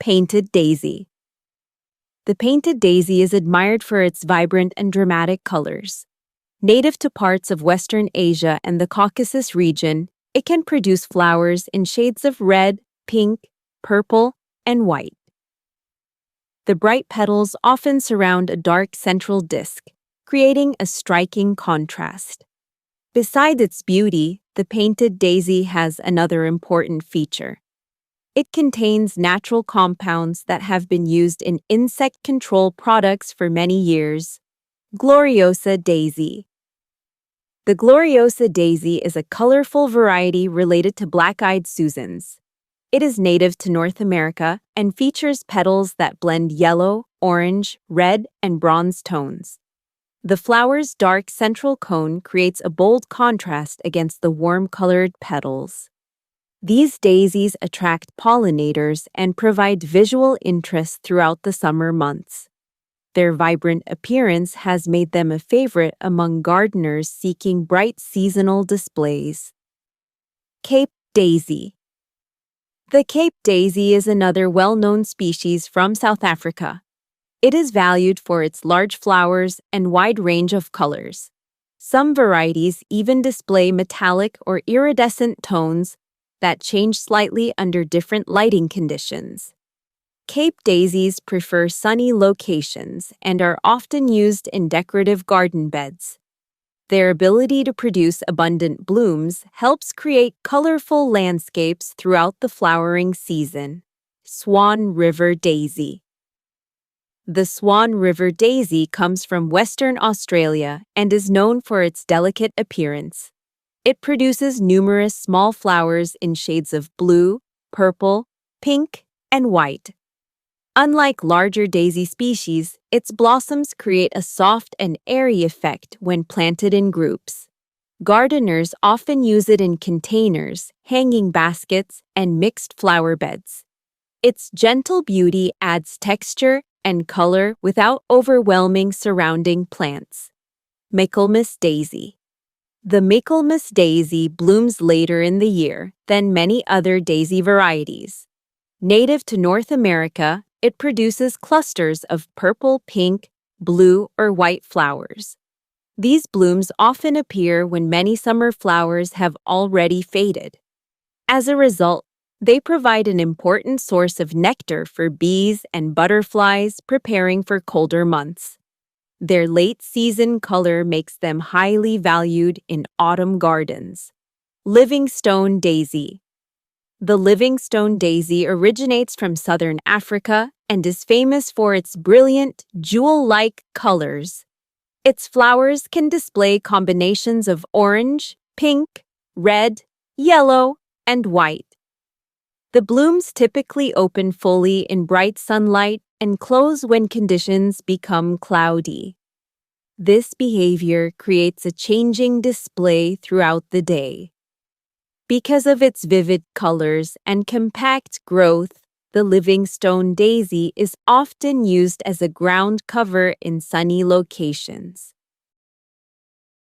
Painted daisy. The painted daisy is admired for its vibrant and dramatic colors. Native to parts of Western Asia and the Caucasus region, it can produce flowers in shades of red, pink, purple, and white. The bright petals often surround a dark central disc, creating a striking contrast. Besides its beauty, the painted daisy has another important feature. It contains natural compounds that have been used in insect control products for many years. Gloriosa Daisy. The Gloriosa Daisy is a colorful variety related to black-eyed Susans. It is native to North America and features petals that blend yellow, orange, red, and bronze tones. The flower's dark central cone creates a bold contrast against the warm-colored petals. These daisies attract pollinators and provide visual interest throughout the summer months. Their vibrant appearance has made them a favorite among gardeners seeking bright seasonal displays. Cape Daisy. The Cape Daisy is another well-known species from South Africa. It is valued for its large flowers and wide range of colors. Some varieties even display metallic or iridescent tones that change slightly under different lighting conditions. Cape daisies prefer sunny locations and are often used in decorative garden beds. Their ability to produce abundant blooms helps create colorful landscapes throughout the flowering season. Swan River Daisy. The Swan River Daisy comes from Western Australia and is known for its delicate appearance. It produces numerous small flowers in shades of blue, purple, pink, and white. Unlike larger daisy species, its blossoms create a soft and airy effect when planted in groups. Gardeners often use it in containers, hanging baskets, and mixed flower beds. Its gentle beauty adds texture and color without overwhelming surrounding plants. Michaelmas Daisy. The Michaelmas daisy blooms later in the year than many other daisy varieties. Native to North America, it produces clusters of purple, pink, blue, or white flowers. These blooms often appear when many summer flowers have already faded. As a result, they provide an important source of nectar for bees and butterflies preparing for colder months. Their late-season color makes them highly valued in autumn gardens. Livingstone Daisy. The Livingstone Daisy originates from southern Africa and is famous for its brilliant, jewel-like colors. Its flowers can display combinations of orange, pink, red, yellow, and white. The blooms typically open fully in bright sunlight and close when conditions become cloudy. This behavior creates a changing display throughout the day. Because of its vivid colors and compact growth, the Livingstone Daisy is often used as a ground cover in sunny locations.